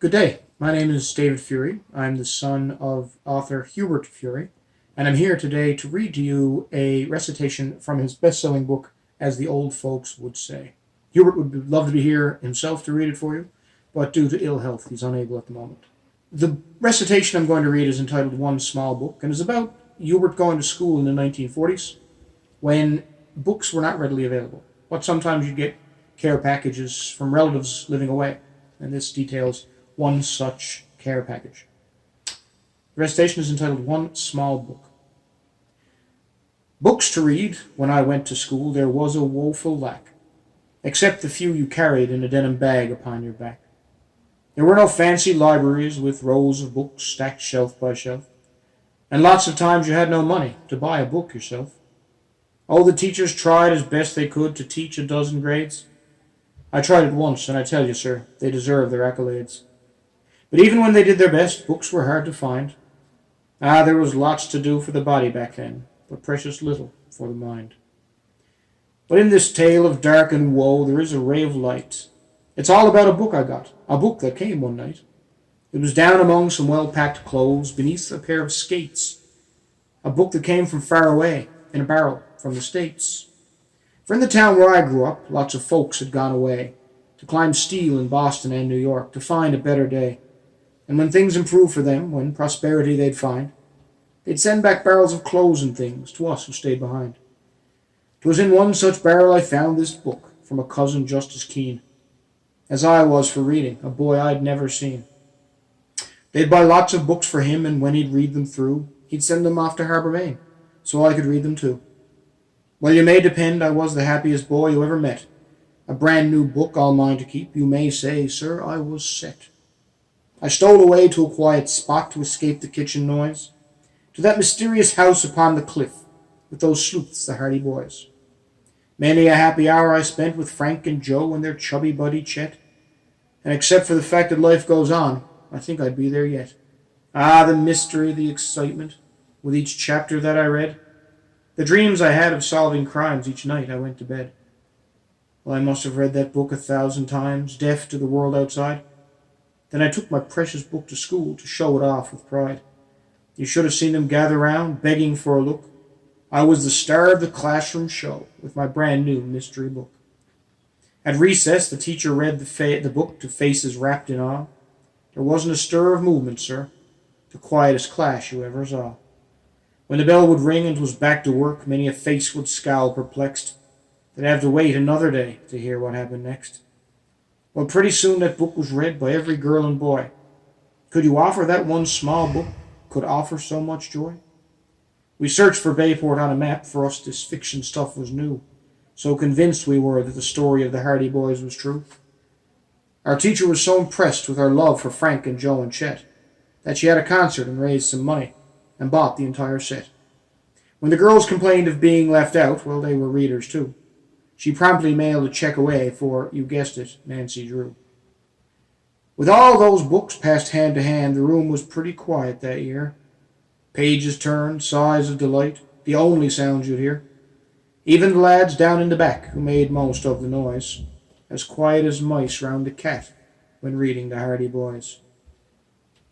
Good day. My name is David Furey. I'm the son of author Hubert Furey, and I'm here today to read to you a recitation from his best-selling book, As the Old Folks Would Say. Hubert would love to be here himself to read it for you, but due to ill health, he's unable at the moment. The recitation I'm going to read is entitled One Small Book, and is about Hubert going to school in the 1940s when books were not readily available, but sometimes you'd get care packages from relatives living away, and this details one such care package. The recitation is entitled One Small Book. Books to read, when I went to school, there was a woeful lack, except the few you carried in a denim bag upon your back. There were no fancy libraries with rows of books stacked shelf by shelf, and lots of times you had no money to buy a book yourself. Oh, the teachers tried as best they could to teach a dozen grades. I tried it once, and I tell you, sir, they deserve their accolades. But even when they did their best, books were hard to find. There was lots to do for the body back then, but precious little for the mind. But in this tale of dark and woe, there is a ray of light. It's all about a book I got, a book that came one night. It was down among some well-packed clothes, beneath a pair of skates. A book that came from far away, in a barrel from the States. For in the town where I grew up, lots of folks had gone away to climb steel in Boston and New York, to find a better day. And when things improved for them, when prosperity they'd find, they'd send back barrels of clothes and things to us who stayed behind. 'Twas in one such barrel I found this book from a cousin just as keen as I was for reading, a boy I'd never seen. They'd buy lots of books for him, and when he'd read them through, he'd send them off to Harbour, Maine, so I could read them too. Well, you may depend I was the happiest boy you ever met. A brand new book all mine to keep, you may say, sir, I was set. I stole away to a quiet spot to escape the kitchen noise, to that mysterious house upon the cliff, with those sleuths, the Hardy Boys. Many a happy hour I spent with Frank and Joe and their chubby buddy Chet, and except for the fact that life goes on, I think I'd be there yet. The mystery, the excitement, with each chapter that I read, the dreams I had of solving crimes each night I went to bed. Well, I must have read that book 1,000 times, deaf to the world outside. Then I took my precious book to school to show it off with pride. You should have seen them gather round, begging for a look. I was the star of the classroom show with my brand new mystery book. At recess, the teacher read the book to faces wrapped in awe. There wasn't a stir of movement, sir, the quietest class you ever saw. When the bell would ring and 'twas back to work, many a face would scowl perplexed. They'd have to wait another day to hear what happened next. Well, pretty soon that book was read by every girl and boy. Could you offer that one small book could offer so much joy? We searched for Bayport on a map, for us this fiction stuff was new. So convinced we were that the story of the Hardy Boys was true. Our teacher was so impressed with our love for Frank and Joe and Chet that she had a concert and raised some money and bought the entire set. When the girls complained of being left out, well, they were readers too. She promptly mailed a check away for, you guessed it, Nancy Drew. With all those books passed hand to hand, the room was pretty quiet that year. Pages turned, sighs of delight, the only sounds you'd hear. Even the lads down in the back, who made most of the noise, as quiet as mice round a cat when reading the Hardy Boys.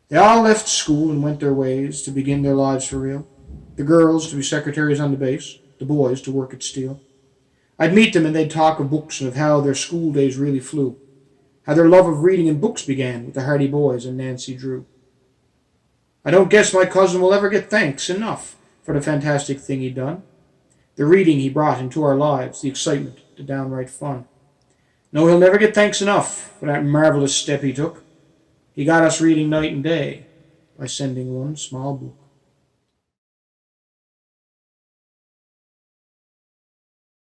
They all left school and went their ways to begin their lives for real. The girls to be secretaries on the base, the boys to work at steel. I'd meet them and they'd talk of books and of how their school days really flew, how their love of reading and books began with the Hardy Boys and Nancy Drew. I don't guess my cousin will ever get thanks enough for the fantastic thing he'd done, the reading he brought into our lives, the excitement, the downright fun. No, he'll never get thanks enough for that marvelous step he took. He got us reading night and day by sending one small book.